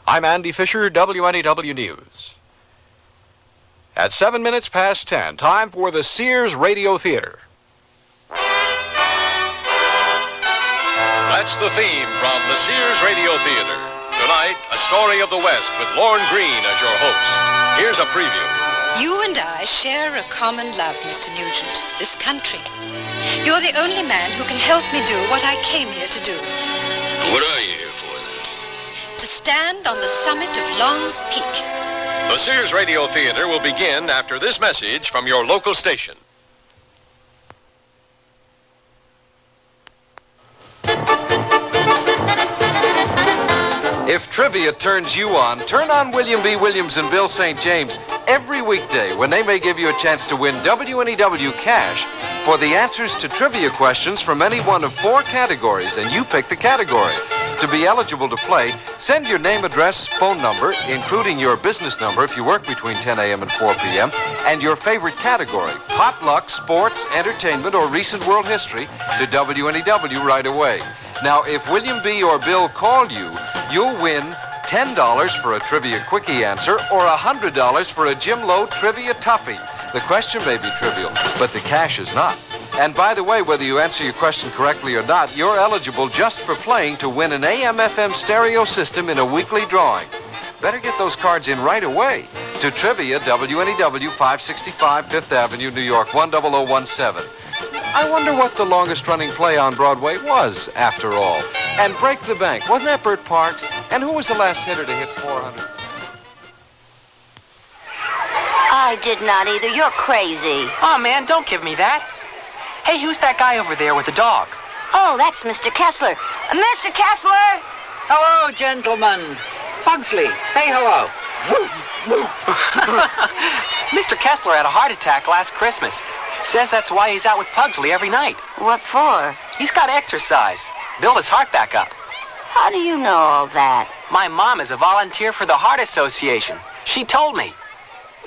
I'm Andy Fisher, WNEW News. At 7 minutes past 10, time for the Sears Radio Theater. That's the theme from the Sears Radio Theater. Tonight, a story of the West with Lorne Greene as your host. Here's a preview. You and I share a common love, Mr. Nugent, this country. You're the only man who can help me do what I came here to do. What are you here for, then? To stand on the summit of Long's Peak. The Sears Radio Theater will begin after this message from your local station. If trivia turns you on, turn on William B. Williams and Bill St. James every weekday when they may give you a chance to win WNEW cash for the answers to trivia questions from any one of 4 categories, and you pick the category. To be eligible to play, send your name, address, phone number, including your business number if you work between 10 a.m. and 4 p.m., and your favorite category, potluck, sports, entertainment, or recent world history, to WNEW right away. Now, if William B. or Bill call you, you'll win $10 for a Trivia Quickie answer or $100 for a Jim Lowe Trivia Tuppy. The question may be trivial, but the cash is not. And by the way, whether you answer your question correctly or not, you're eligible just for playing to win an AM/FM stereo system in a weekly drawing. Better get those cards in right away. To Trivia, WNEW 565 Fifth Avenue, New York 10017. I wonder what the longest-running play on Broadway was, after all. And Break the Bank, wasn't that Burt Parks? And who was the last hitter to hit 400? I did not either. You're crazy. Oh, man, don't give me that. Hey, who's that guy over there with the dog? Oh, that's Mr. Kessler. Mr. Kessler! Hello, gentlemen. Pugsley, say hello. Mr. Kessler had a heart attack last Christmas. Says that's why he's out with Pugsley every night. What for? He's got to exercise. Build his heart back up. How do you know all that? My mom is a volunteer for the Heart Association. She told me.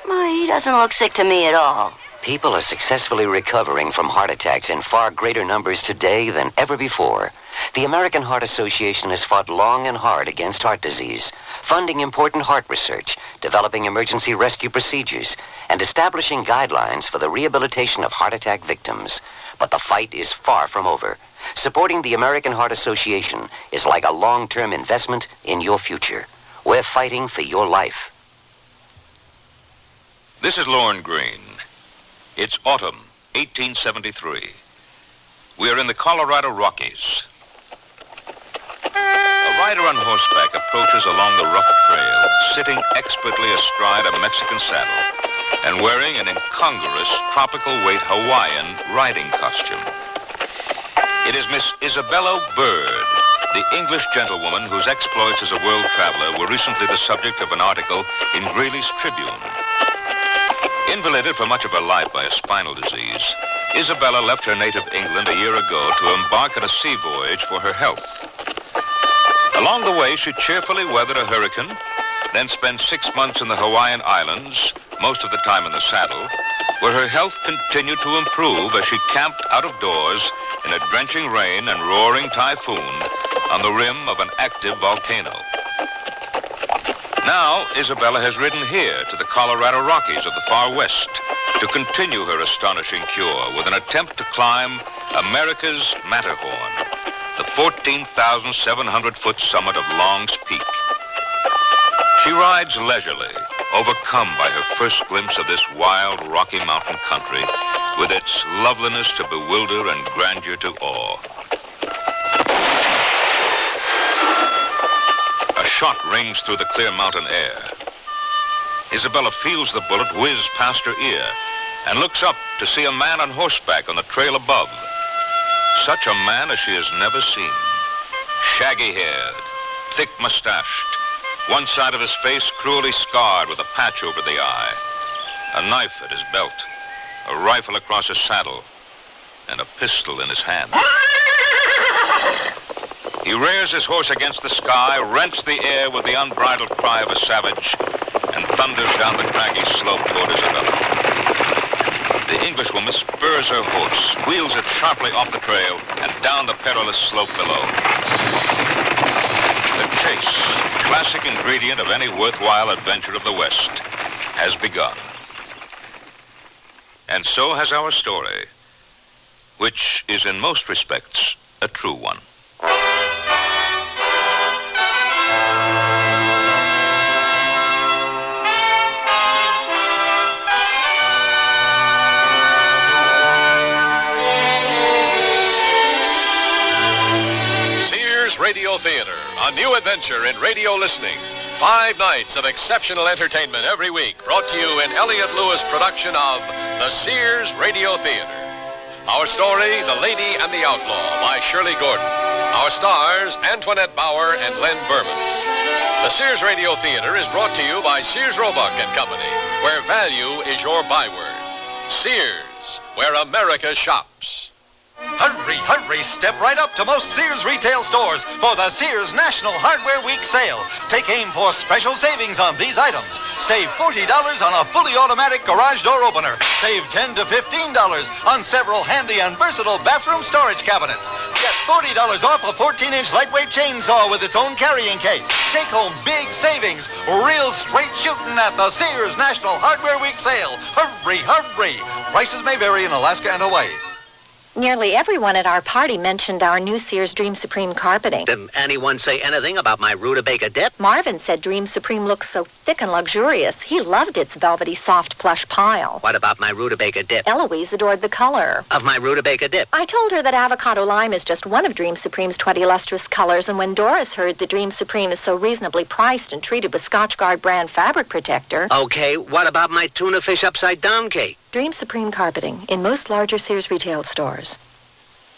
Well, he doesn't look sick to me at all. People are successfully recovering from heart attacks in far greater numbers today than ever before. The American Heart Association has fought long and hard against heart disease, funding important heart research, developing emergency rescue procedures, and establishing guidelines for the rehabilitation of heart attack victims. But the fight is far from over. Supporting the American Heart Association is like a long-term investment in your future. We're fighting for your life. This is Lorne Greene. It's autumn, 1873. We are in the Colorado Rockies. A rider on horseback approaches along the rough trail, sitting expertly astride a Mexican saddle and wearing an incongruous tropical weight Hawaiian riding costume. It is Miss Isabella Bird, the English gentlewoman whose exploits as a world traveler were recently the subject of an article in Greeley's Tribune. Invalided for much of her life by a spinal disease, Isabella left her native England a year ago to embark on a sea voyage for her health. Along the way, she cheerfully weathered a hurricane, then spent 6 months in the Hawaiian Islands, most of the time in the saddle, where her health continued to improve as she camped out of doors in a drenching rain and roaring typhoon on the rim of an active volcano. Now, Isabella has ridden here to the Colorado Rockies of the far west to continue her astonishing cure with an attempt to climb America's Matterhorn, the 14,700-foot summit of Long's Peak. She rides leisurely, overcome by her first glimpse of this wild Rocky Mountain country with its loveliness to bewilder and grandeur to awe. A shot rings through the clear mountain air. Isabella feels the bullet whiz past her ear and looks up to see a man on horseback on the trail above. Such a man as she has never seen. Shaggy-haired, thick-mustached, one side of his face cruelly scarred with a patch over the eye, a knife at his belt, a rifle across his saddle, and a pistol in his hand. He rears his horse against the sky, rents the air with the unbridled cry of a savage, and thunders down the craggy slope toward Isabella. The Englishwoman spurs her horse, wheels it sharply off the trail, and down the perilous slope below. The chase, classic ingredient of any worthwhile adventure of the West, has begun. And so has our story, which is in most respects a true one. Sears Radio Theater, a new adventure in radio listening. 5 nights of exceptional entertainment every week, brought to you in Elliott Lewis production of the Sears Radio Theater. Our story, The Lady and the Outlaw, by Shirley Gordon. Our stars, Antoinette Bauer and Len Berman. The Sears Radio Theater is brought to you by Sears Roebuck and Company, where value is your byword. Sears, where America shops. Hurry, hurry, step right up to most Sears retail stores for the Sears National Hardware Week sale. Take aim for special savings on these items. Save $40 on a fully automatic garage door opener. Save $10 to $15 on several handy and versatile bathroom storage cabinets. Get $40 off a 14-inch lightweight chainsaw with its own carrying case. Take home big savings, real straight shooting at the Sears National Hardware Week sale. Hurry, hurry. Prices may vary in Alaska and Hawaii. Nearly everyone at our party mentioned our new Sears Dream Supreme carpeting. Did anyone say anything about my rutabaga dip? Marvin said Dream Supreme looks so thick and luxurious. He loved its velvety, soft, plush pile. What about my rutabaga dip? Eloise adored the color Of my rutabaga dip? I told her that avocado lime is just one of Dream Supreme's 20 lustrous colors, and when Doris heard that Dream Supreme is so reasonably priced and treated with Scotchgard brand fabric protector... Okay, what about my tuna fish upside down cake? Dream Supreme carpeting in most larger Sears retail stores.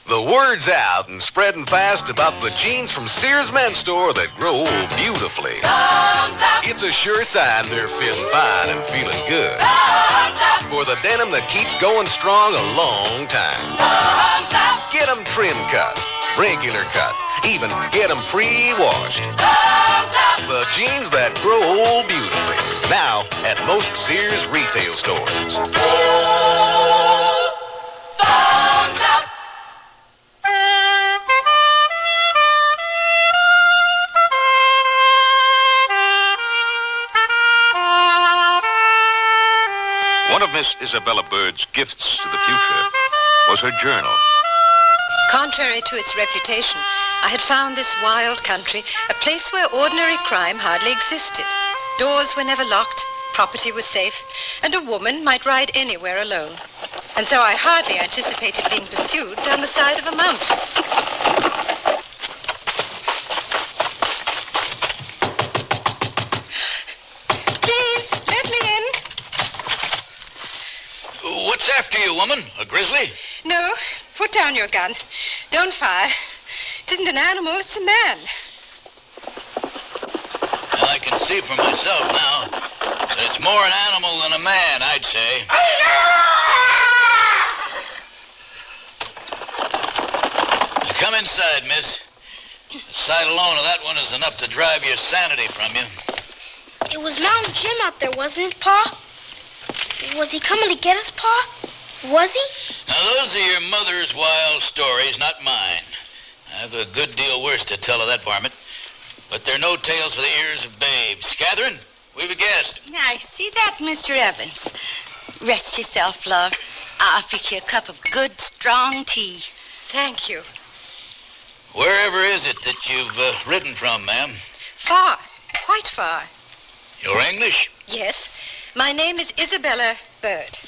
The word's out and spreading fast about the jeans from Sears Men's Store that grow beautifully. It's a sure sign they're feeling fine and feeling good. For the denim that keeps going strong a long time. Get them trim cut, regular cut, even get them pre-washed. The jeans that grow beautifully. Now at most Sears retail stores. One of Miss Isabella Bird's gifts to the future was her journal. Contrary to its reputation, I had found this wild country a place where ordinary crime hardly existed. Doors were never locked, property was safe, and a woman might ride anywhere alone. And so I hardly anticipated being pursued down the side of a mountain. Please, let me in. What's after you, woman? A grizzly? No, put down your gun. Don't fire. It isn't an animal, it's a man. I can see for myself now that it's more an animal than a man, I'd say. Come inside, miss. The sight alone of that one is enough to drive your sanity from you. It was Mountain Jim out there, wasn't it, Pa? Was he coming to get us, Pa? Was he? Now, those are your mother's wild stories, not mine. I've a good deal worse to tell of that varmint. But they're no tales for the ears of babes. Catherine, we've a guest. Now, see that, Mr. Evans? Rest yourself, love. I'll fix you a cup of good, strong tea. Thank you. Wherever is it that you've ridden from, ma'am? Far, quite far. You're English? Yes. My name is Isabella Bird.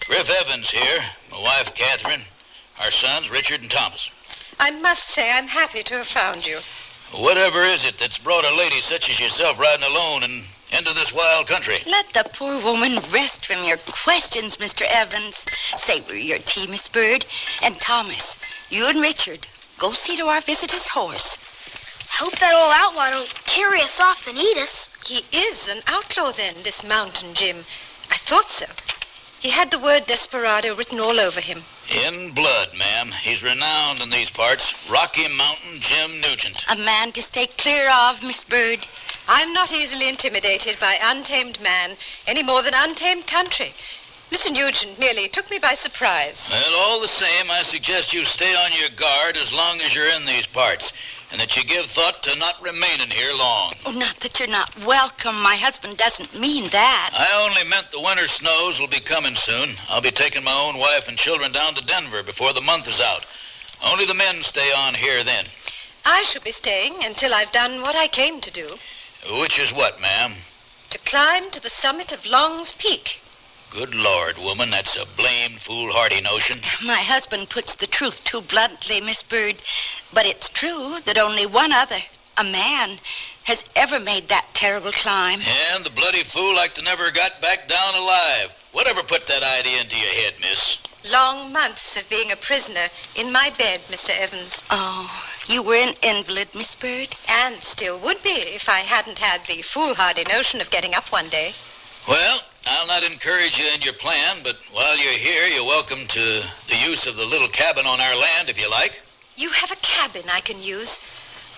Griff Evans here, my wife Catherine, our sons Richard and Thomas. I must say I'm happy to have found you. Whatever is it that's brought a lady such as yourself riding alone and into this wild country? Let the poor woman rest from your questions, Mr. Evans. Savor your tea, Miss Bird. And Thomas, you and Richard, go see to our visitor's horse. I hope that old outlaw don't carry us off and eat us. He is an outlaw, then, this Mountain Jim. I thought so. He had the word desperado written all over him. In blood, ma'am. He's renowned in these parts. Rocky Mountain Jim Nugent. A man to stay clear of, Miss Bird. I'm not easily intimidated by untamed man, any more than untamed country. Mr. Nugent merely took me by surprise. Well, all the same, I suggest you stay on your guard as long as you're in these parts. and that you give thought to not remaining here long. Oh, not that you're not welcome. My husband doesn't mean that. I only meant the winter snows will be coming soon. I'll be taking my own wife and children down to Denver before the month is out. Only the men stay on here then. I shall be staying until I've done what I came to do. Which is what, ma'am? To climb to the summit of Long's Peak. Good Lord, woman, that's a blamed foolhardy notion. My husband puts the truth too bluntly, Miss Bird. But it's true that only one other, a man, has ever made that terrible climb. And the bloody fool like to never got back down alive. Whatever put that idea into your head, miss? Long months of being a prisoner in my bed, Mr. Evans. Oh, you were an invalid, Miss Bird? And still would be if I hadn't had the foolhardy notion of getting up one day. Well, I'll not encourage you in your plan, but while you're here, you're welcome to the use of the little cabin on our land, if you like. You have a cabin I can use.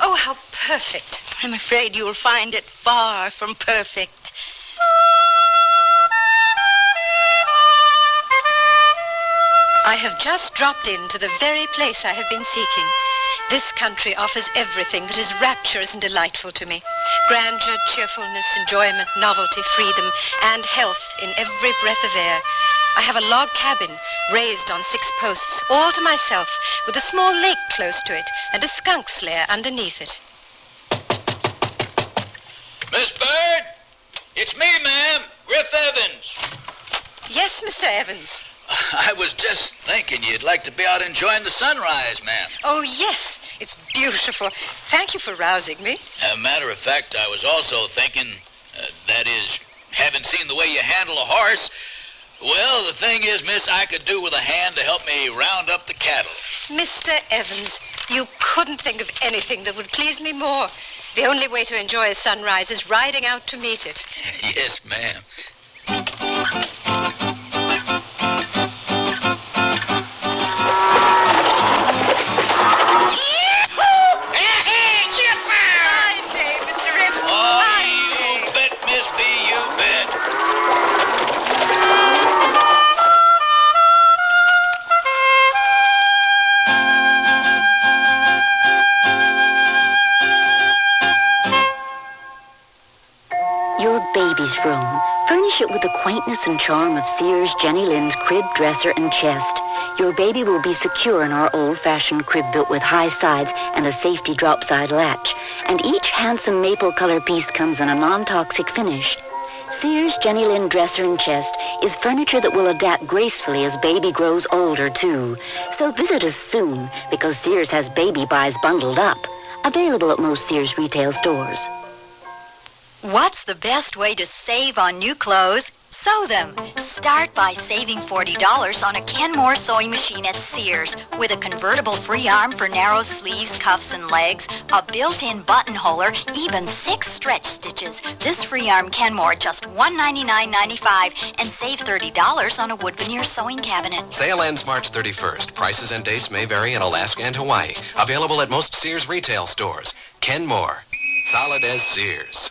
Oh, how perfect. I'm afraid you'll find it far from perfect. I have just dropped into the very place I have been seeking. This country offers everything that is rapturous and delightful to me. Grandeur, cheerfulness, enjoyment, novelty, freedom, and health in every breath of air. I have a log cabin raised on 6 posts, all to myself, with a small lake close to it and a skunk's lair underneath it. Miss Bird, it's me, ma'am, Griff Evans. Yes, Mr. Evans. I was just thinking you'd like to be out enjoying the sunrise, ma'am. Oh, yes, it's beautiful. Thank you for rousing me. As a matter of fact, I was also thinking, that is, having seen the way you handle a horse. Well, the thing is, miss, I could do with a hand to help me round up the cattle. Mr. Evans, you couldn't think of anything that would please me more. The only way to enjoy a sunrise is riding out to meet it. Yes, ma'am. Fine day, Mr. Evans. Oh, Fine day. you bet, Miss B, you bet. Your baby's room. Furnish it with the quaintness and charm of Sears Jenny Lind's crib, dresser, and chest. Your baby will be secure in our old-fashioned crib built with high sides and a safety drop-side latch. And each handsome maple color piece comes in a non-toxic finish. Sears Jenny Lind dresser and chest is furniture that will adapt gracefully as baby grows older, too. So visit us soon, because Sears has baby buys bundled up. Available at most Sears retail stores. What's the best way to save on new clothes? Sew them. Start by saving $40 on a Kenmore sewing machine at Sears with a convertible free arm for narrow sleeves, cuffs, and legs, a built-in buttonholer, even 6 stretch stitches. This free arm Kenmore just $199.95 and save $30 on a wood veneer sewing cabinet. Sale ends March 31st. Prices and dates may vary in Alaska and Hawaii. Available at most Sears retail stores. Kenmore. Solid as Sears.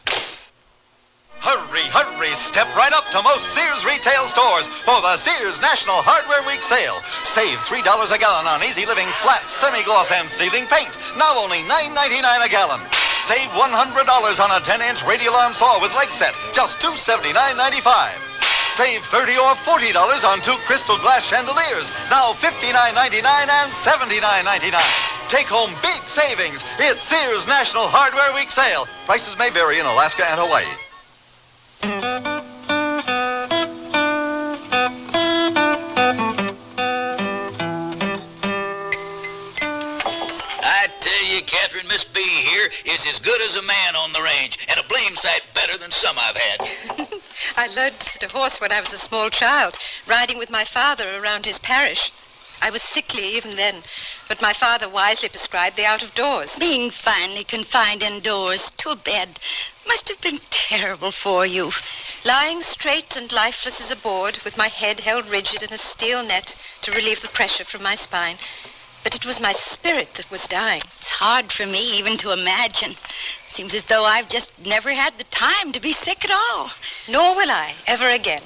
Hurry, hurry, step right up to most Sears retail stores for the Sears National Hardware Week sale. Save $3 a gallon on Easy Living flat, semi-gloss, and ceiling paint. Now only $9.99 a gallon. Save $100 on a 10-inch radial arm saw with leg set, just $279.95. Save $30 or $40 on 2 crystal glass chandeliers, now $59.99 and $79.99. Take home big savings. It's Sears National Hardware Week sale. Prices may vary in Alaska and Hawaii. I tell you, Catherine, Miss B here is as good as a man on the range, and a blame sight better than some I've had. I learned to sit a horse when I was a small child, riding with my father around his parish. I was sickly even then, but my father wisely prescribed the out-of-doors. Being finally confined indoors to a bed must have been terrible for you. Lying straight and lifeless as a board, with my head held rigid in a steel net to relieve the pressure from my spine. But it was my spirit that was dying. It's hard for me even to imagine. Seems as though I've just never had the time to be sick at all. Nor will I, ever again.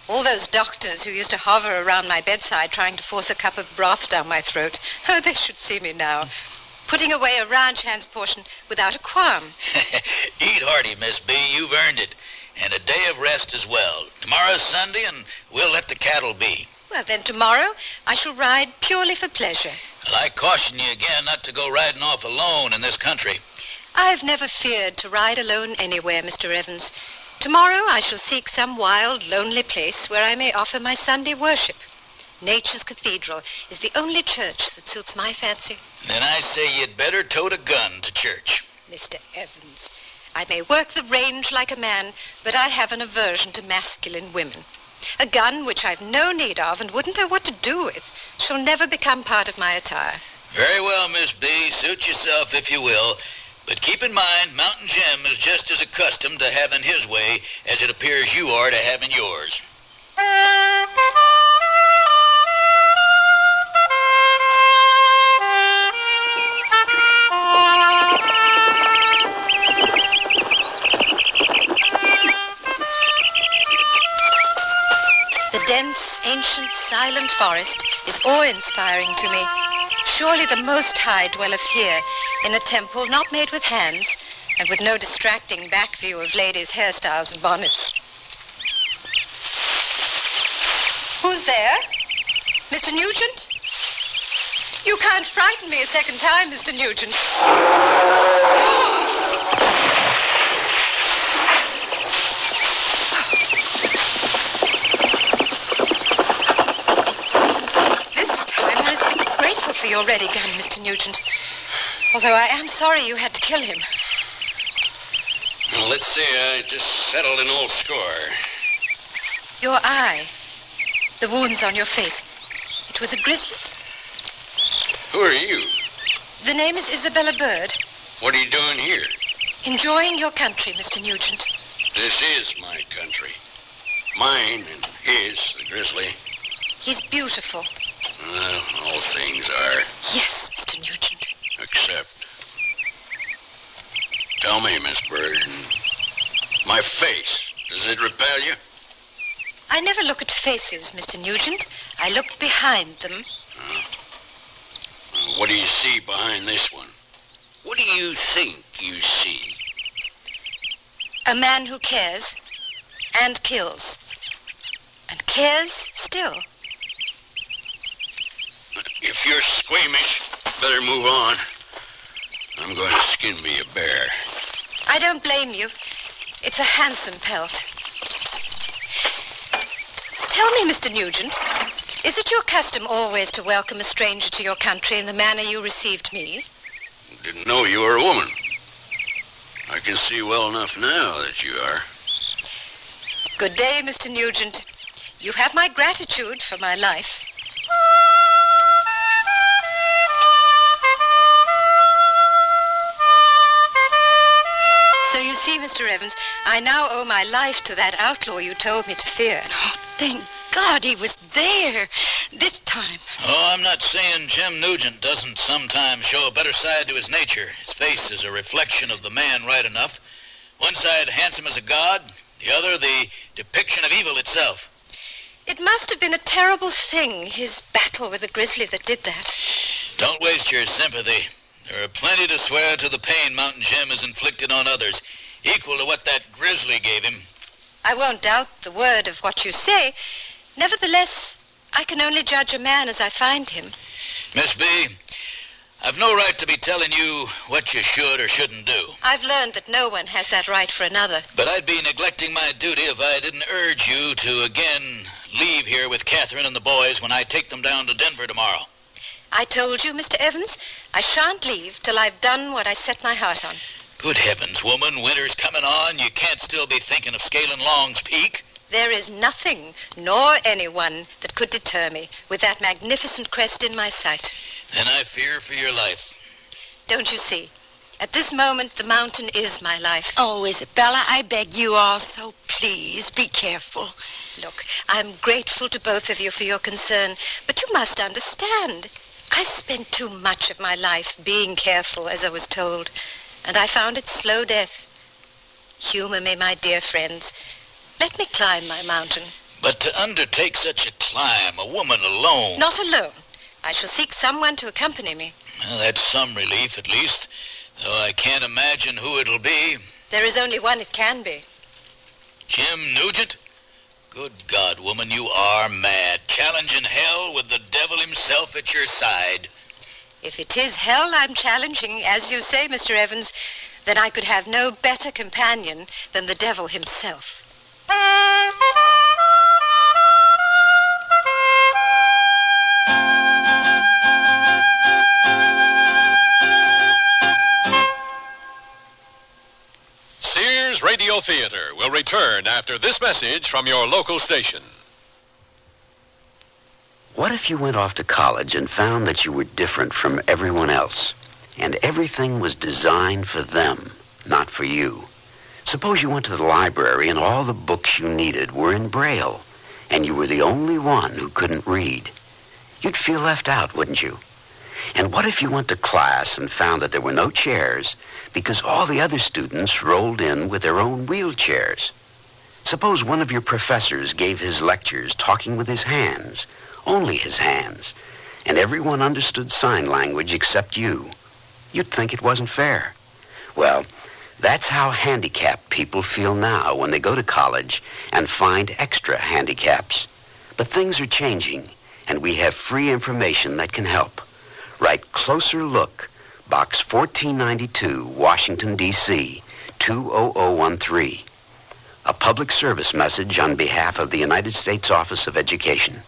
All those doctors who used to hover around my bedside trying to force a cup of broth down my throat, oh, they should see me now. putting away a ranch hand's portion without a qualm. Eat hearty, Miss B. You've earned it. And a day of rest as well. Tomorrow's Sunday, and we'll let the cattle be. Well, then tomorrow I shall ride purely for pleasure. Well, I caution you again not to go riding off alone in this country. I've never feared to ride alone anywhere, Mr. Evans. Tomorrow I shall seek some wild, lonely place where I may offer my Sunday worship. Nature's Cathedral is the only church that suits my fancy. Then I say you'd better tote a gun to church. Mr. Evans, I may work the range like a man, but I have an aversion to masculine women. A gun, which I've no need of and wouldn't know what to do with, shall never become part of my attire. Very well, Miss B. Suit yourself if you will. But keep in mind, Mountain Jim is just as accustomed to having his way as it appears you are to having yours. The dense, ancient, silent forest is awe-inspiring to me. Surely the Most High dwelleth here, in a temple not made with hands, and with no distracting back view of ladies' hairstyles and bonnets. Who's there? Mr. Nugent? You can't frighten me a second time, Mr. Nugent. For your ready gun, Mr. Nugent. Although I am sorry you had to kill him. Well, let's see. I just settled an old score. Your eye. The wounds on your face. It was a grizzly? Who are you? The name is Isabella Bird. What are you doing here? Enjoying your country, Mr. Nugent. This is my country. Mine and his, the grizzly. He's beautiful. Well, all things are. Yes, Mr. Nugent. Except. Tell me, Miss Bird, my face, does it repel you? I never look at faces, Mr. Nugent. I look behind them. What do you see behind this one? What do you think you see? A man who cares and kills. And cares still. If you're squeamish, better move on. I'm going to skin me a bear. I don't blame you. It's a handsome pelt. Tell me, Mr. Nugent, is it your custom always to welcome a stranger to your country in the manner you received me? Didn't know you were a woman. I can see well enough now that you are. Good day, Mr. Nugent. You have my gratitude for my life. So you see, Mr. Evans, I now owe my life to that outlaw you told me to fear. Oh, thank God he was there this time. Oh, I'm not saying Jim Nugent doesn't sometimes show a better side to his nature. His face is a reflection of the man right enough. One side handsome as a god, the other the depiction of evil itself. It must have been a terrible thing, his battle with the grizzly that did that. Don't waste your sympathy. There are plenty to swear to the pain Mountain Jim has inflicted on others, equal to what that grizzly gave him. I won't doubt the word of what you say. Nevertheless, I can only judge a man as I find him. Miss B, I've no right to be telling you what you should or shouldn't do. I've learned that no one has that right for another. But I'd be neglecting my duty if I didn't urge you to again leave here with Catherine and the boys when I take them down to Denver tomorrow. I told you, Mr. Evans, I shan't leave till I've done what I set my heart on. Good heavens, woman, winter's coming on. You can't still be thinking of scaling Long's Peak. There is nothing, nor anyone, that could deter me with that magnificent crest in my sight. Then I fear for your life. Don't you see? At this moment, the mountain is my life. Oh, Isabella, I beg you also, please, be careful. Look, I'm grateful to both of you for your concern, but you must understand. I've spent too much of my life being careful, as I was told, and I found it slow death. Humor me, my dear friends. Let me climb my mountain. But to undertake such a climb, a woman alone... Not alone. I shall seek someone to accompany me. Well, that's some relief, at least. Though I can't imagine who it'll be. There is only one it can be. Jim Nugent? Good God, woman, you are mad. Challenging hell with the devil himself at your side. If it is hell I'm challenging, as you say, Mr. Evans, then I could have no better companion than the devil himself. Sears Radio Theater will return after this message from your local station. What if you went off to college and found that you were different from everyone else, and everything was designed for them, not for you? Suppose you went to the library and all the books you needed were in Braille, and you were the only one who couldn't read. You'd feel left out, wouldn't you? And what if you went to class and found that there were no chairs because all the other students rolled in with their own wheelchairs? Suppose one of your professors gave his lectures talking with his hands, only his hands, and everyone understood sign language except you. You'd think it wasn't fair. Well, that's how handicapped people feel now when they go to college and find extra handicaps. But things are changing, and we have free information that can help. Write Closer Look, Box 1492, Washington, D.C., 20013. A public service message on behalf of the United States Office of Education.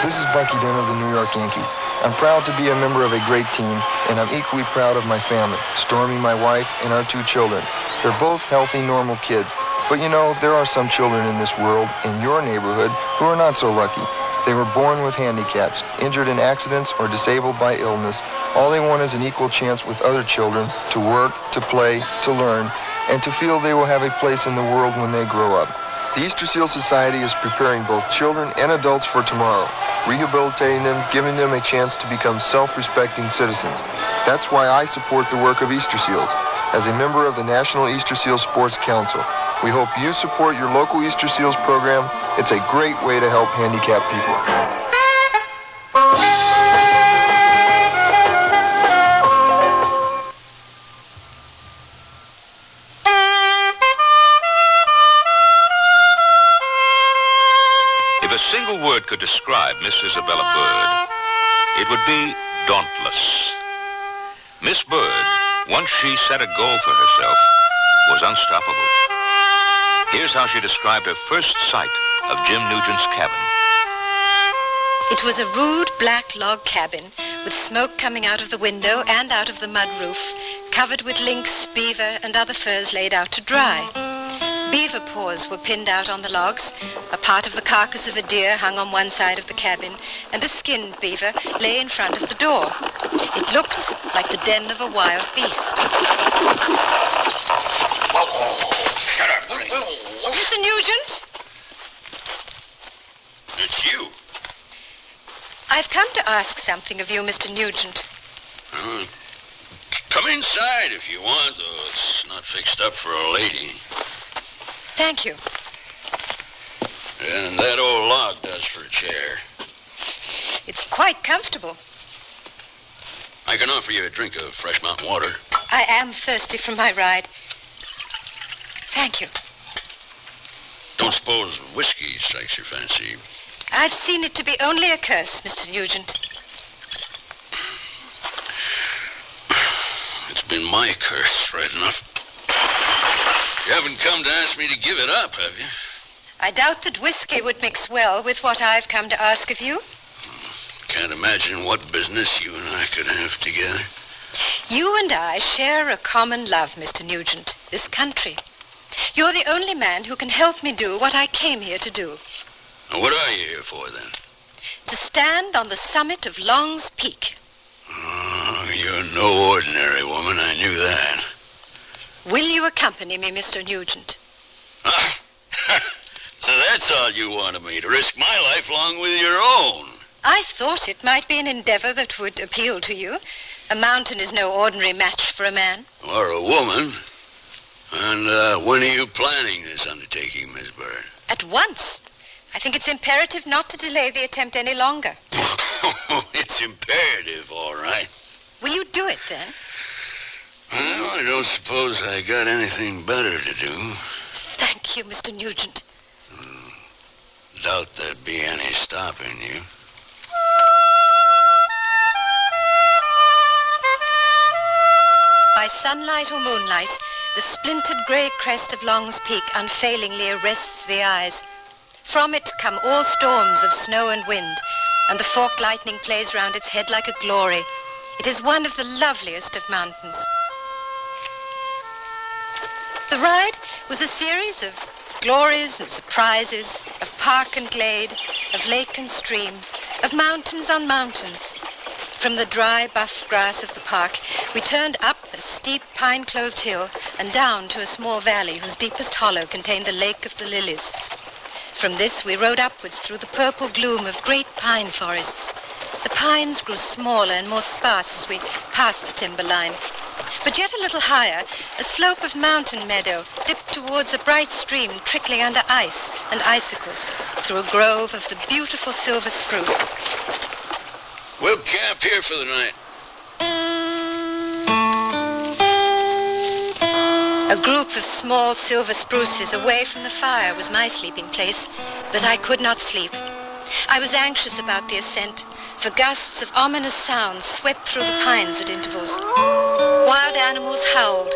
This is Bucky Dent of the New York Yankees. I'm proud to be a member of a great team, and I'm equally proud of my family, Stormy, my wife, and our 2 children. They're both healthy, normal kids. But you know, there are some children in this world, in your neighborhood, who are not so lucky. They were born with handicaps, injured in accidents, or disabled by illness. All they want is an equal chance with other children to work, to play, to learn, and to feel they will have a place in the world when they grow up. The Easter Seal Society is preparing both children and adults for tomorrow, rehabilitating them, giving them a chance to become self-respecting citizens. That's why I support the work of Easter Seals. As a member of the National Easter Seal Sports Council, we hope you support your local Easter Seals program. It's a great way to help handicapped people. If a single word could describe Miss Isabella Bird, it would be dauntless. Miss Bird, once she set a goal for herself, was unstoppable. Here's how she described her first sight of Jim Nugent's cabin. It was a rude black log cabin with smoke coming out of the window and out of the mud roof, covered with lynx, beaver, and other furs laid out to dry. Beaver paws were pinned out on the logs. A part of the carcass of a deer hung on one side of the cabin, and a skinned beaver lay in front of the door. It looked like the den of a wild beast. Shut up. Mr. Nugent? It's you. I've come to ask something of you, Mr. Nugent. Come inside if you want, though it's not fixed up for a lady. Thank you. And that old log does for a chair. It's quite comfortable. I can offer you a drink of fresh mountain water. I am thirsty from my ride. Thank you. Don't suppose whiskey strikes your fancy. I've seen it to be only a curse, Mr. Nugent. It's been my curse, right enough. You haven't come to ask me to give it up, have you? I doubt that whiskey would mix well with what I've come to ask of you. Can't imagine what business you and I could have together. You and I share a common love, Mr. Nugent, this country. You're the only man who can help me do what I came here to do. And what are you here for, then? To stand on the summit of Long's Peak. Oh, you're no ordinary woman, I knew that. Will you accompany me, Mr. Nugent? So that's all you wanted me, to risk my life along with your own. I thought it might be an endeavor that would appeal to you. A mountain is no ordinary match for a man. Or a woman. And when are you planning this undertaking, Miss Bird? At once. I think it's imperative not to delay the attempt any longer. It's imperative, all right. Will you do it, then? Well, I don't suppose I got anything better to do. Thank you, Mr. Nugent. Doubt there'd be any stopping you. By sunlight or moonlight, the splintered grey crest of Long's Peak unfailingly arrests the eyes. From it come all storms of snow and wind, and the forked lightning plays round its head like a glory. It is one of the loveliest of mountains. The ride was a series of glories and surprises, of park and glade, of lake and stream, of mountains on mountains. From the dry, buff grass of the park, we turned up a steep, pine-clothed hill and down to a small valley whose deepest hollow contained the Lake of the Lilies. From this, we rode upwards through the purple gloom of great pine forests. The pines grew smaller and more sparse as we passed the timberline. But yet a little higher, a slope of mountain meadow dipped towards a bright stream trickling under ice and icicles through a grove of the beautiful silver spruce. We'll camp here for the night. A group of small silver spruces away from the fire was my sleeping place, but I could not sleep. I was anxious about the ascent, for gusts of ominous sounds swept through the pines at intervals. Wild animals howled,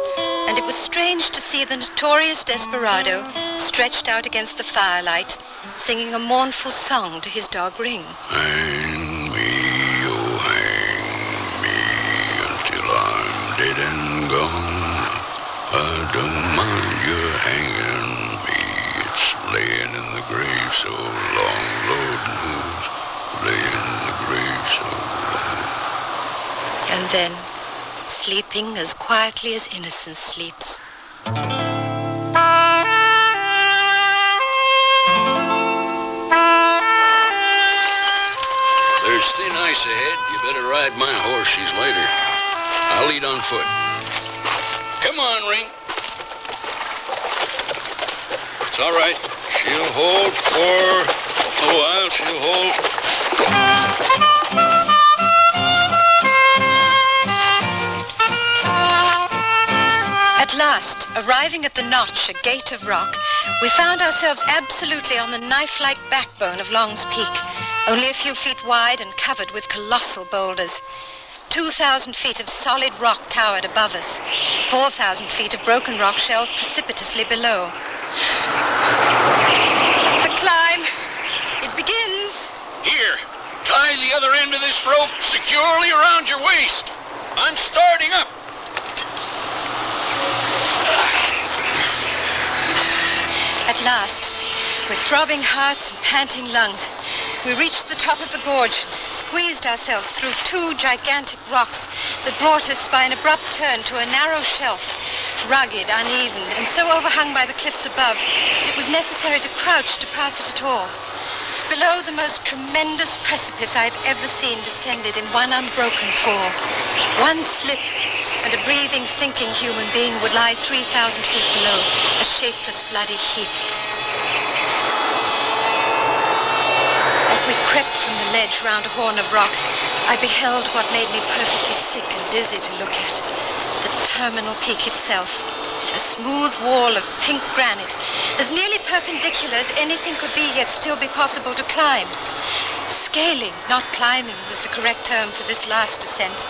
and it was strange to see the notorious desperado stretched out against the firelight, singing a mournful song to his dog Ring. Hang me, oh hang me, until I'm dead and gone. I don't mind you hanging me. It's laying in the grave so long, Lord knows. Laying in the grave so long. And then, sleeping as quietly as innocence sleeps. There's thin ice ahead. You better ride my horse. She's later. I'll lead on foot. Come on, Ring. It's all right. She'll hold for a while. She'll hold. At last, arriving at the notch, a gate of rock, we found ourselves absolutely on the knife-like backbone of Long's Peak, only a few feet wide and covered with colossal boulders. 2,000 feet of solid rock towered above us. 4,000 feet of broken rock shelved precipitously below. The climb. It begins. Here, tie the other end of this rope securely around your waist. I'm starting up. At last, with throbbing hearts and panting lungs, we reached the top of the gorge and squeezed ourselves through two gigantic rocks that brought us by an abrupt turn to a narrow shelf, rugged, uneven, and so overhung by the cliffs above that it was necessary to crouch to pass it at all. Below, the most tremendous precipice I've ever seen descended in one unbroken fall. One slip, and a breathing, thinking human being would lie 3,000 feet below, a shapeless, bloody heap. As we crept from the ledge round a horn of rock, I beheld what made me perfectly sick and dizzy to look at. The terminal peak itself, a smooth wall of pink granite, as nearly perpendicular as anything could be, yet still be possible to climb. Scaling, not climbing, was the correct term for this last ascent.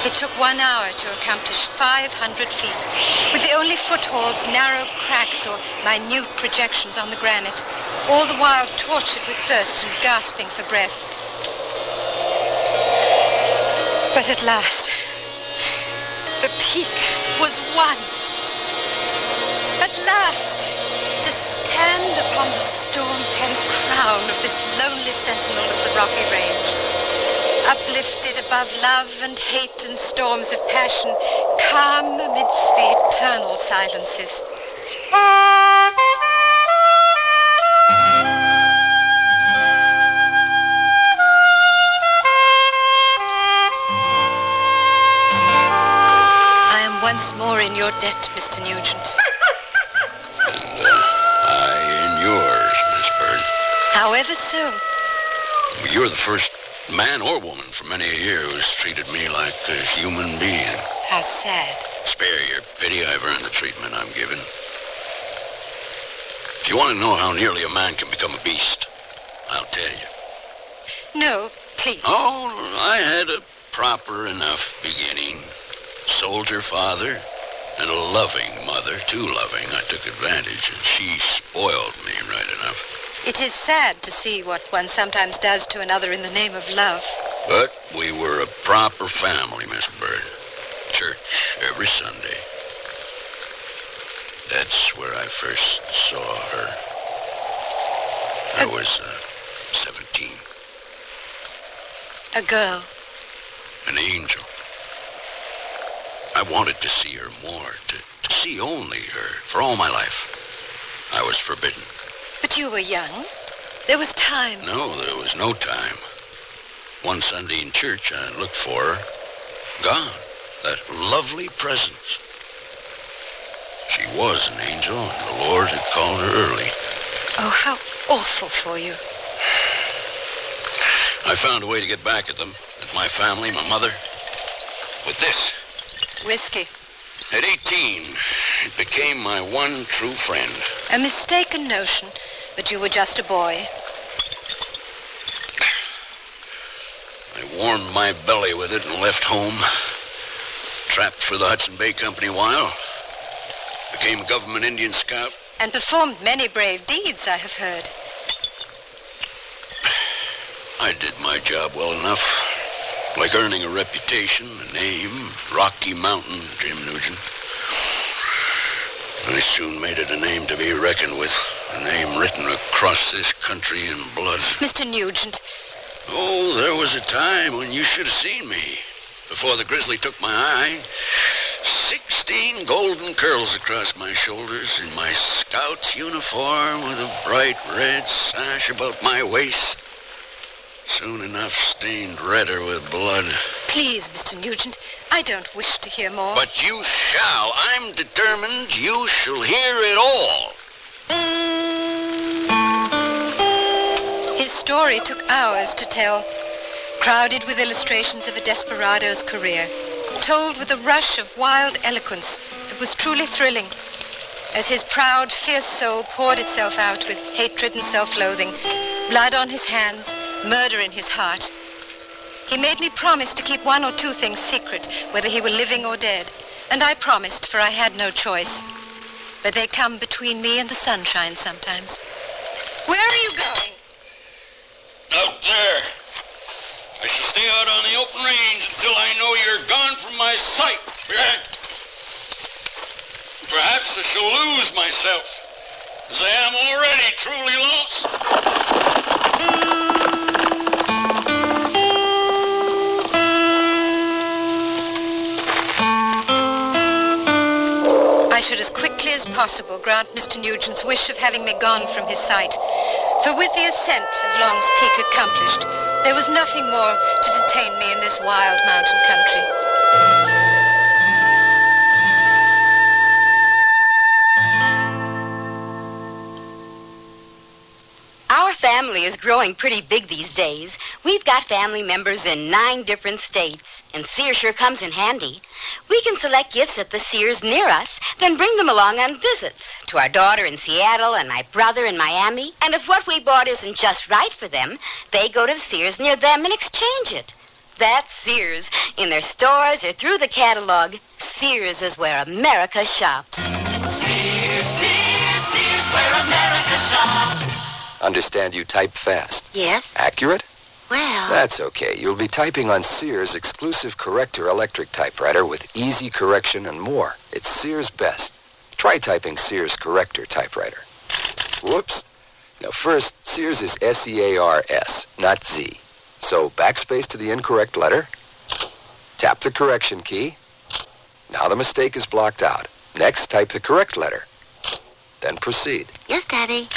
It took 1 hour to accomplish 500 feet, with the only footholds narrow cracks or minute projections on the granite, all the while tortured with thirst and gasping for breath. But at last, the peak was won. At last, to stand upon the storm-pent crown of this lonely sentinel of the rocky range, uplifted above love and hate and storms of passion, calm amidst the eternal silences. I am once more in your debt, Mr. Nugent. However so. You're the first man or woman for many a year who's treated me like a human being. How sad. Spare your pity. I've earned the treatment I'm given. If you want to know how nearly a man can become a beast, I'll tell you. No, please. Oh, I had a proper enough beginning. Soldier father and a loving mother. Too loving. I took advantage, and she spoiled me right enough. It is sad to see what one sometimes does to another in the name of love. But we were a proper family, Miss Bird. Church every Sunday. That's where I first saw her. I was 17. A girl. An angel. I wanted to see her more, to see only her, for all my life. I was forbidden. But you were young. There was time. No, there was no time. One Sunday in church, I looked for her. Gone. That lovely presence. She was an angel, and the Lord had called her early. Oh, how awful for you. I found a way to get back at them, at my family, my mother, with this. Whiskey. At 18, it became my one true friend. A mistaken notion, but you were just a boy. I warmed my belly with it and left home. Trapped for the Hudson Bay Company a while. Became a government Indian scout. And performed many brave deeds, I have heard. I did my job well enough. Like earning a reputation, a name, Rocky Mountain Jim Nugent. I soon made it a name to be reckoned with. A name written across this country in blood. Mr. Nugent. Oh, there was a time when you should have seen me. Before the grizzly took my eye. 16 golden curls across my shoulders in my scout's uniform with a bright red sash about my waist. Soon enough stained redder with blood. Please, Mr. Nugent, I don't wish to hear more. But you shall. I'm determined you shall hear it all. His story took hours to tell, crowded with illustrations of a desperado's career, told with a rush of wild eloquence that was truly thrilling, as his proud, fierce soul poured itself out with hatred and self-loathing, blood on his hands, murder in his heart. He made me promise to keep one or two things secret, whether he were living or dead, and I promised, for I had no choice. But they come between me and the sunshine sometimes. Where are you going? Out there. I shall stay out on the open range until I know you're gone from my sight. Perhaps I shall lose myself, as I am already truly lost. I should as quickly as possible grant Mr. Nugent's wish of having me gone from his sight. For with the ascent of Long's Peak accomplished, there was nothing more to detain me in this wild mountain country. Our family is growing pretty big these days. We've got family members in 9 different states, and Sears sure comes in handy. We can select gifts at the Sears near us, then bring them along on visits to our daughter in Seattle and my brother in Miami. And if what we bought isn't just right for them, they go to the Sears near them and exchange it. That's Sears. In their stores or through the catalog, Sears is where America shops. Sears, Sears, Sears, where America shops. Understand you type fast. Yes? Accurate? Well... That's okay. You'll be typing on Sears' exclusive corrector electric typewriter with easy correction and more. It's Sears' best. Try typing Sears corrector typewriter. Whoops. Now first, Sears is S-E-A-R-S, not Z. So backspace to the incorrect letter. Tap the correction key. Now the mistake is blocked out. Next, type the correct letter. Then proceed. Yes, Daddy.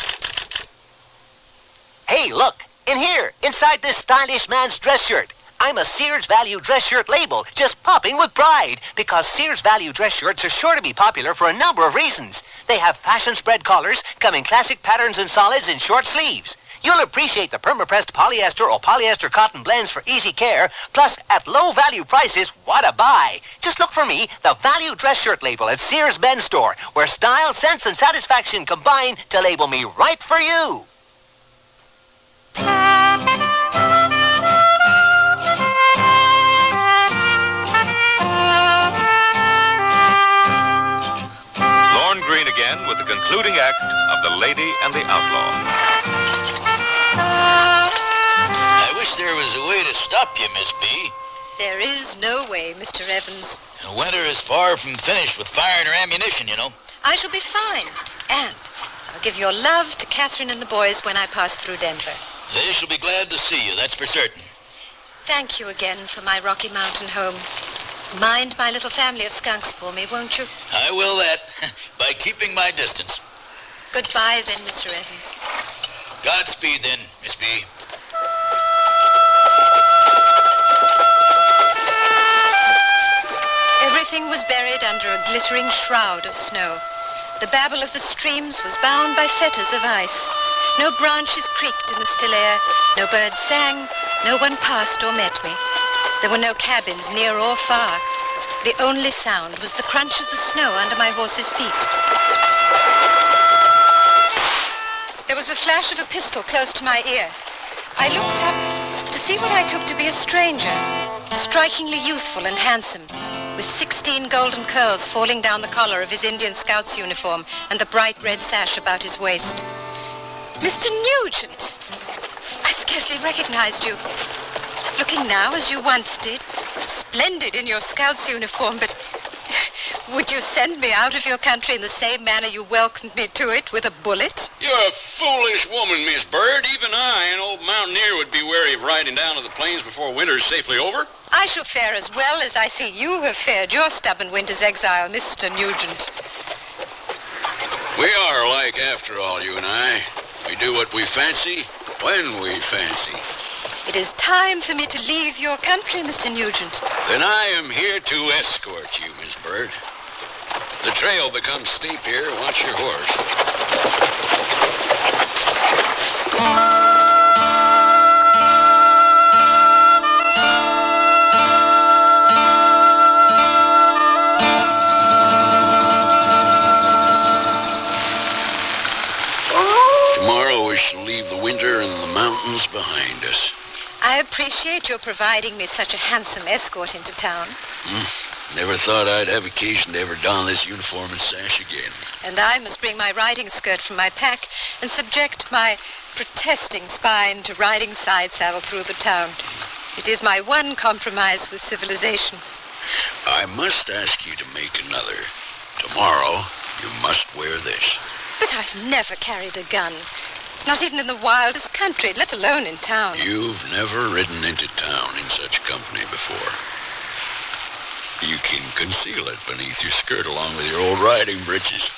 Hey, look. In here, inside this stylish man's dress shirt. I'm a Sears Value dress shirt label, just popping with pride, because Sears Value dress shirts are sure to be popular for a number of reasons. They have fashion spread collars, come in classic patterns and solids and short sleeves. You'll appreciate the perma-pressed polyester or polyester cotton blends for easy care. Plus, at low-value prices, what a buy. Just look for me, the value dress shirt label at Sears Men's Store, where style, sense, and satisfaction combine to label me right for you. Lorne Greene again with the concluding act of The Lady and the Outlaw. I wish there was a way to stop you, Miss B. There is no way, Mr. Evans. The winter is far from finished with firing or ammunition, you know. I shall be fine. And I'll give your love to Catherine and the boys when I pass through Denver. They shall be glad to see you, that's for certain. Thank you again for my Rocky Mountain home. Mind my little family of skunks for me, won't you? I will that, by keeping my distance. Goodbye then, Mr. Evans. Godspeed then, Miss B. Everything was buried under a glittering shroud of snow. The babble of the streams was bound by fetters of ice. No branches creaked in the still air, no birds sang, no one passed or met me. There were no cabins near or far. The only sound was the crunch of the snow under my horse's feet. There was the flash of a pistol close to my ear. I looked up to see what I took to be a stranger, strikingly youthful and handsome, with 16 golden curls falling down the collar of his Indian Scout's uniform and the bright red sash about his waist. Mr. Nugent! I scarcely recognized you. Looking now as you once did, splendid in your Scout's uniform, but would you send me out of your country in the same manner you welcomed me to it, with a bullet? You're a foolish woman, Miss Bird. Even I, an old mountaineer, would be wary of riding down to the plains before winter's safely over. I shall fare as well as I see you have fared your stubborn winter's exile, Mr. Nugent. We are alike, after all, you and I. We do what we fancy, when we fancy. It is time for me to leave your country, Mr. Nugent. Then I am here to escort you, Miss Bird. The trail becomes steep here. Watch your horse. Tomorrow we shall leave the winter and the mountains behind us. I appreciate your providing me such a handsome escort into town. Never thought I'd have occasion to ever don this uniform and sash again. And I must bring my riding skirt from my pack and subject my protesting spine to riding side saddle through the town. It is my one compromise with civilization. I must ask you to make another. Tomorrow, you must wear this. But I've never carried a gun. Not even in the wildest country, let alone in town. You've never ridden into town in such company before. You can conceal it beneath your skirt along with your old riding breeches.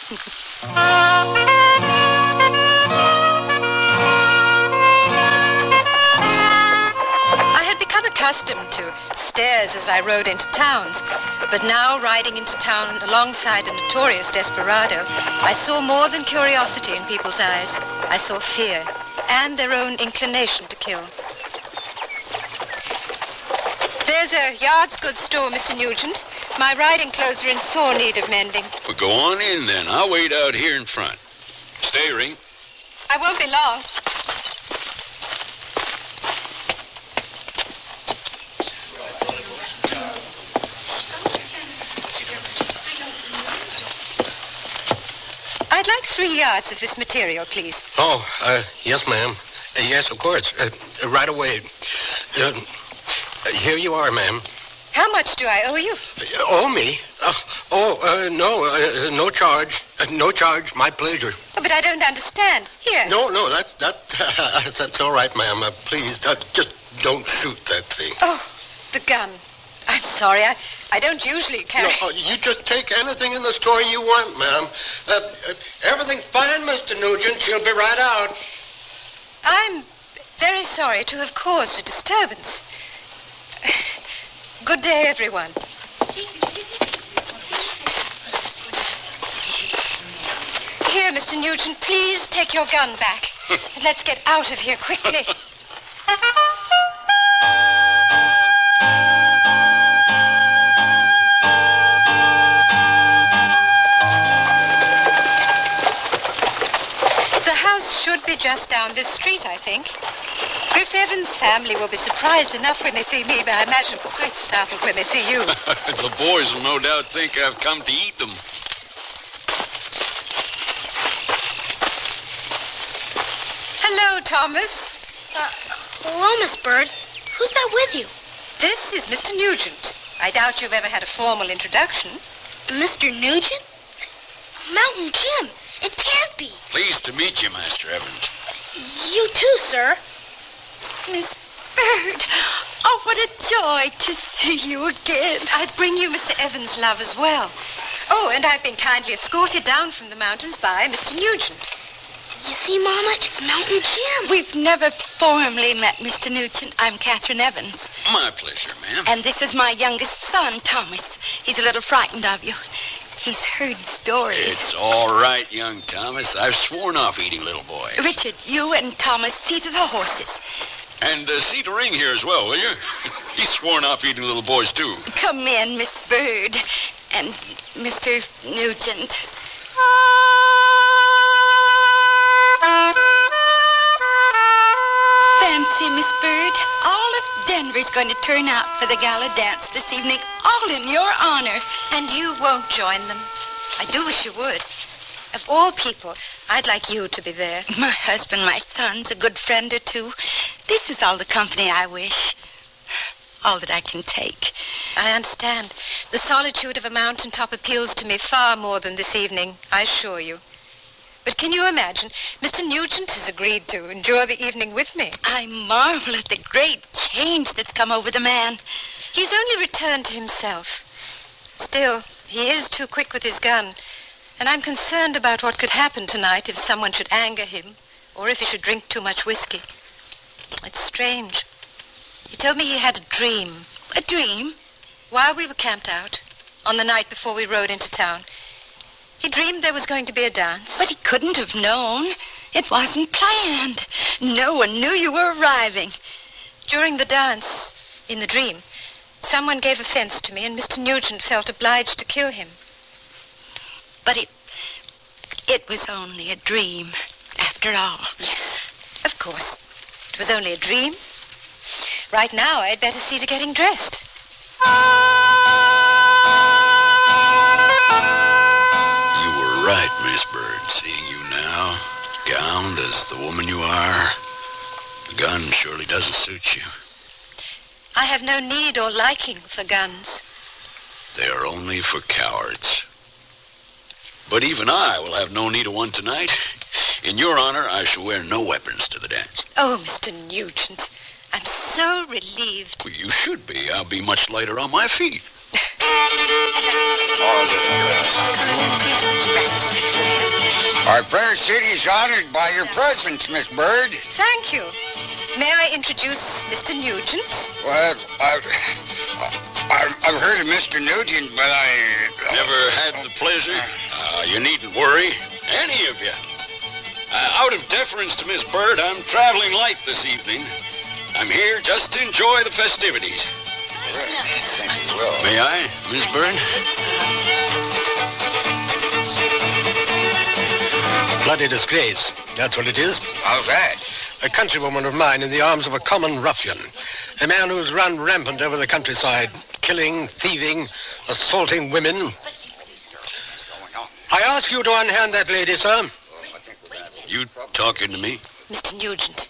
I had become accustomed to stares as I rode into towns, but now riding into town alongside a notorious desperado, I saw more than curiosity in people's eyes. I saw fear and their own inclination to kill. There's a yard's goods store, Mr. Nugent. My riding clothes are in sore need of mending. Well, go on in, then. I'll wait out here in front. Stay, Ring. I won't be long. I'd like 3 yards of this material, please. Oh, yes, ma'am. Yes, of course. Right away. Here you are, ma'am. How much do I owe you? Owe me? No, no charge. No charge. My pleasure. Oh, but I don't understand. Here. No, that's all right, ma'am. Please, just don't shoot that thing. Oh, the gun. I'm sorry. I don't usually carry... No, you just take anything in the store you want, ma'am. Everything's fine, Mr. Nugent. She'll be right out. I'm very sorry to have caused a disturbance. Good day, everyone. Here, Mr. Nugent, please take your gun back. And let's get out of here quickly. The house should be just down this street, I think. Griff Evans' family will be surprised enough when they see me, but I imagine quite startled when they see you. The boys will no doubt think I've come to eat them. Hello, Thomas. Hello, Miss Bird. Who's that with you? This is Mr. Nugent. I doubt you've ever had a formal introduction. Mr. Nugent? Mountain Jim. It can't be. Pleased to meet you, Master Evans. You too, sir. Miss Bird, oh, what a joy to see you again. I bring you Mr. Evans' love as well. Oh, and I've been kindly escorted down from the mountains by Mr. Nugent. You see, Mama, it's Mountain Jim. We've never formally met, Mr. Nugent. I'm Catherine Evans. My pleasure, ma'am. And this is my youngest son, Thomas. He's a little frightened of you. He's heard stories. It's all right, young Thomas. I've sworn off eating little boy. Richard, you and Thomas see to the horses. And see to Ring here as well, will you? He's sworn off eating little boys, too. Come in, Miss Bird. And Mr. Nugent. Fancy, Miss Bird, all of Denver's going to turn out for the gala dance this evening, all in your honor. And you won't join them. I do wish you would. Of all people, I'd like you to be there. My husband, my son's a good friend or two. This is all the company I wish. All that I can take. I understand. The solitude of a mountaintop appeals to me far more than this evening, I assure you. But can you imagine? Mr. Nugent has agreed to endure the evening with me. I marvel at the great change that's come over the man. He's only returned to himself. Still, he is too quick with his gun. And I'm concerned about what could happen tonight if someone should anger him, or if he should drink too much whiskey. It's strange. He told me he had a dream. A dream? While we were camped out, on the night before we rode into town, he dreamed there was going to be a dance. But he couldn't have known. It wasn't planned. No one knew you were arriving. During the dance, in the dream, someone gave offense to me, and Mr. Nugent felt obliged to kill him. But it was only a dream, after all. Yes, of course. It was only a dream. Right now, I'd better see to getting dressed. You were right, Miss Bird. Seeing you now, gowned as the woman you are, the gun surely doesn't suit you. I have no need or liking for guns. They are only for cowards. But even I will have no need of one tonight. In your honor, I shall wear no weapons to the dance. Oh, Mr. Nugent, I'm so relieved. Well, you should be. I'll be much lighter on my feet. Our fair city's honored by your presence, Miss Bird. Thank you. May I introduce Mr. Nugent? Well, I've heard of Mr. Nugent, but Never had the pleasure? You needn't worry. Any of you. Out of deference to Miss Bird, I'm traveling light this evening. I'm here just to enjoy the festivities. May I, Miss Bird? Bloody disgrace. That's what it is. How's that? A countrywoman of mine in the arms of a common ruffian. A man who's run rampant over the countryside, killing, thieving, assaulting women. I ask you to unhand that lady, sir. You talking to me? Mr. Nugent.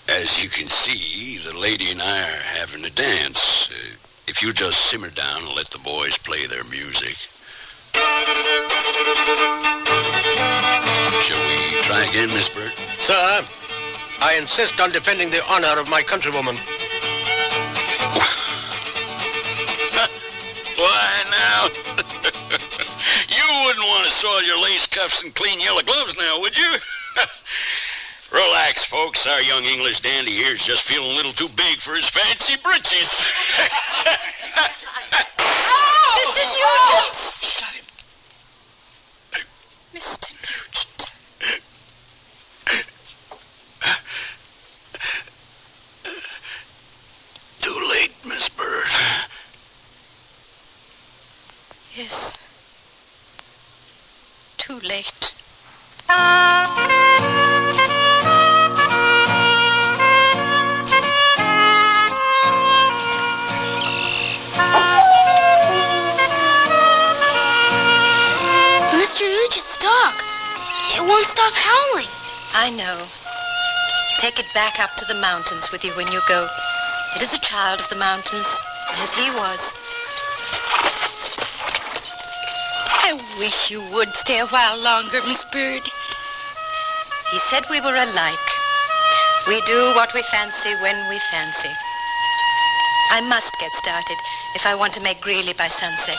As you can see, the lady and I are having a dance. If you just simmer down and let the boys play their music. Shall we try again, Miss Bird? Sir, I insist on defending the honor of my countrywoman. Why now? You wouldn't want to soil your lace cuffs and clean yellow gloves now, would you? Relax, folks. Our young English dandy here's just feeling a little too big for his fancy britches. Mr. Nugent! Shut him. Mr. Nugent. late. Mr. Nugent's dog. It won't stop howling. I know. Take it back up to the mountains with you when you go. It is a child of the mountains, as he was. I wish you would stay a while longer, Miss Bird. He said we were alike. We do what we fancy when we fancy. I must get started if I want to make Greeley by sunset.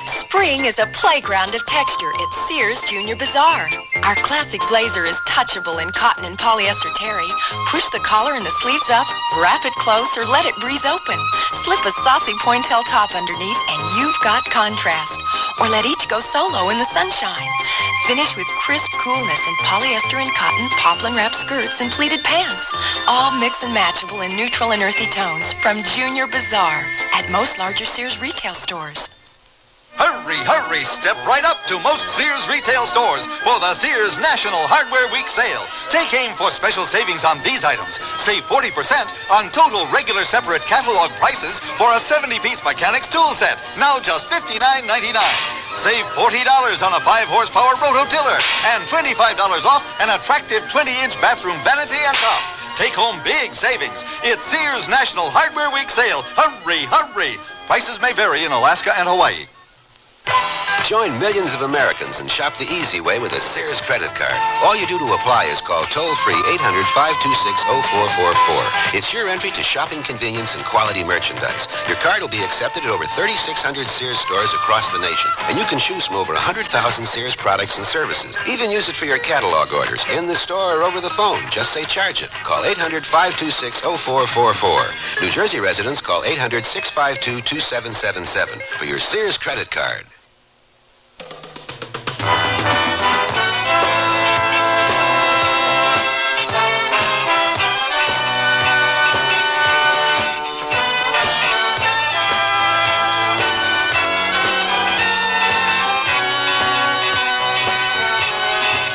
Spring is a playground of texture at Sears Junior Bazaar. Our classic blazer is touchable in cotton and polyester terry. Push the collar and the sleeves up, wrap it close, or let it breeze open. Slip a saucy pointelle top underneath, and you've got contrast. Or let each go solo in the sunshine. Finish with crisp coolness in polyester and cotton, poplin wrap skirts, and pleated pants. All mix and matchable in neutral and earthy tones from Junior Bazaar at most larger Sears retail stores. Hurry, hurry, step right up to most Sears retail stores for the Sears National Hardware Week sale. Take aim for special savings on these items. Save 40% on total regular separate catalog prices for a 70-piece mechanics tool set, now just $59.99. Save $40 on a 5-horsepower rototiller and $25 off an attractive 20-inch bathroom vanity and top. Take home big savings. It's Sears National Hardware Week sale. Hurry, hurry. Prices may vary in Alaska and Hawaii. Join millions of Americans and shop the easy way with a Sears credit card. All you do to apply is call toll-free 800-526-0444. It's your entry to shopping convenience and quality merchandise. Your card will be accepted at over 3,600 Sears stores across the nation. And you can choose from over 100,000 Sears products and services. Even use it for your catalog orders, in the store or over the phone. Just say charge it. Call 800-526-0444. New Jersey residents call 800-652-2777 for your Sears credit card.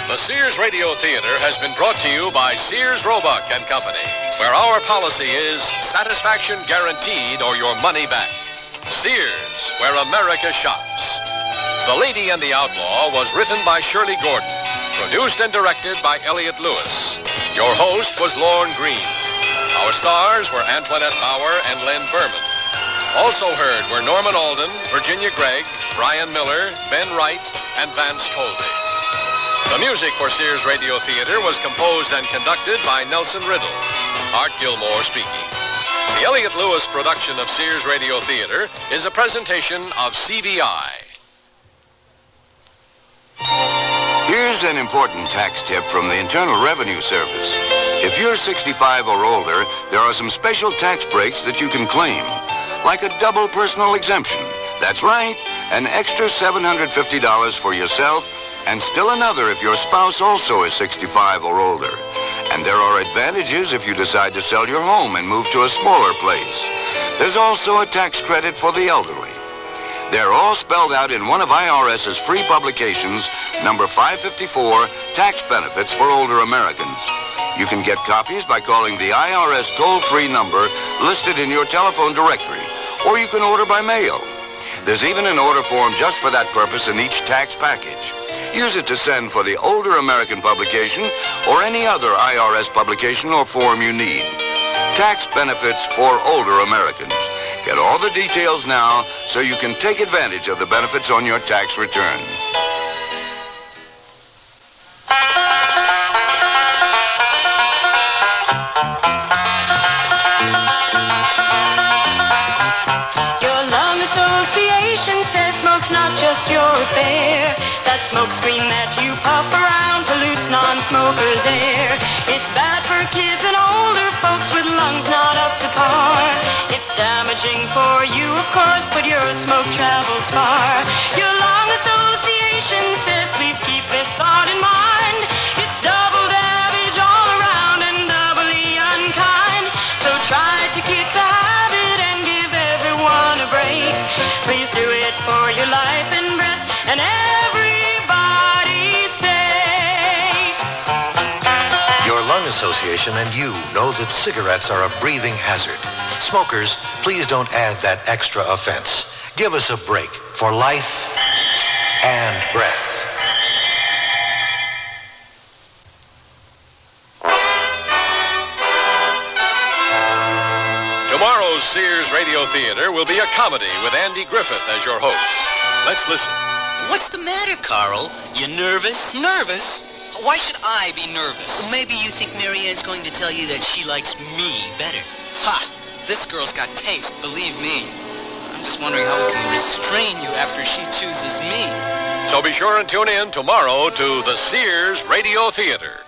The Sears Radio Theater has been brought to you by Sears Roebuck and Company, where our policy is satisfaction guaranteed or your money back. Sears, where America shops. The Lady and the Outlaw was written by Shirley Gordon, produced and directed by Elliott Lewis. Your host was Lorne Green. Our stars were Antoinette Bauer and Len Berman. Also heard were Norman Alden, Virginia Gregg, Brian Miller, Ben Wright, and Vance Colby. The music for Sears Radio Theater was composed and conducted by Nelson Riddle. Art Gilmore speaking. The Elliott Lewis production of Sears Radio Theater is a presentation of CBI. Here's an important tax tip from the Internal Revenue Service. If you're 65 or older, there are some special tax breaks that you can claim, like a double personal exemption. That's right, an extra $750 for yourself, and still another if your spouse also is 65 or older. And there are advantages if you decide to sell your home and move to a smaller place. There's also a tax credit for the elderly. They're all spelled out in one of IRS's free publications, number 554, Tax Benefits for Older Americans. You can get copies by calling the IRS toll-free number listed in your telephone directory, or you can order by mail. There's even an order form just for that purpose in each tax package. Use it to send for the Older American publication or any other IRS publication or form you need. Tax Benefits for Older Americans. Get all the details now so you can take advantage of the benefits on your tax return. Your lung association says smoke's not just your affair. That smoke screen that you puff around pollutes non-smokers' air. It's bad for kids and older folks with lungs not up to par. It's damaging for you, of course, but your smoke travels far. Your lung association says please keep this thought in mind. It's for your life and breath, and everybody say. Your lung association and you know that cigarettes are a breathing hazard. Smokers, please don't add that extra offense. Give us a break for life and breath. Tomorrow's Sears Radio Theater will be a comedy with Andy Griffith as your host. Let's listen. What's the matter, Carl? You nervous? Nervous? Why should I be nervous? Well, maybe you think Marianne's going to tell you that she likes me better. Ha! This girl's got taste, believe me. I'm just wondering how we can restrain you after she chooses me. So be sure and tune in tomorrow to the Sears Radio Theater.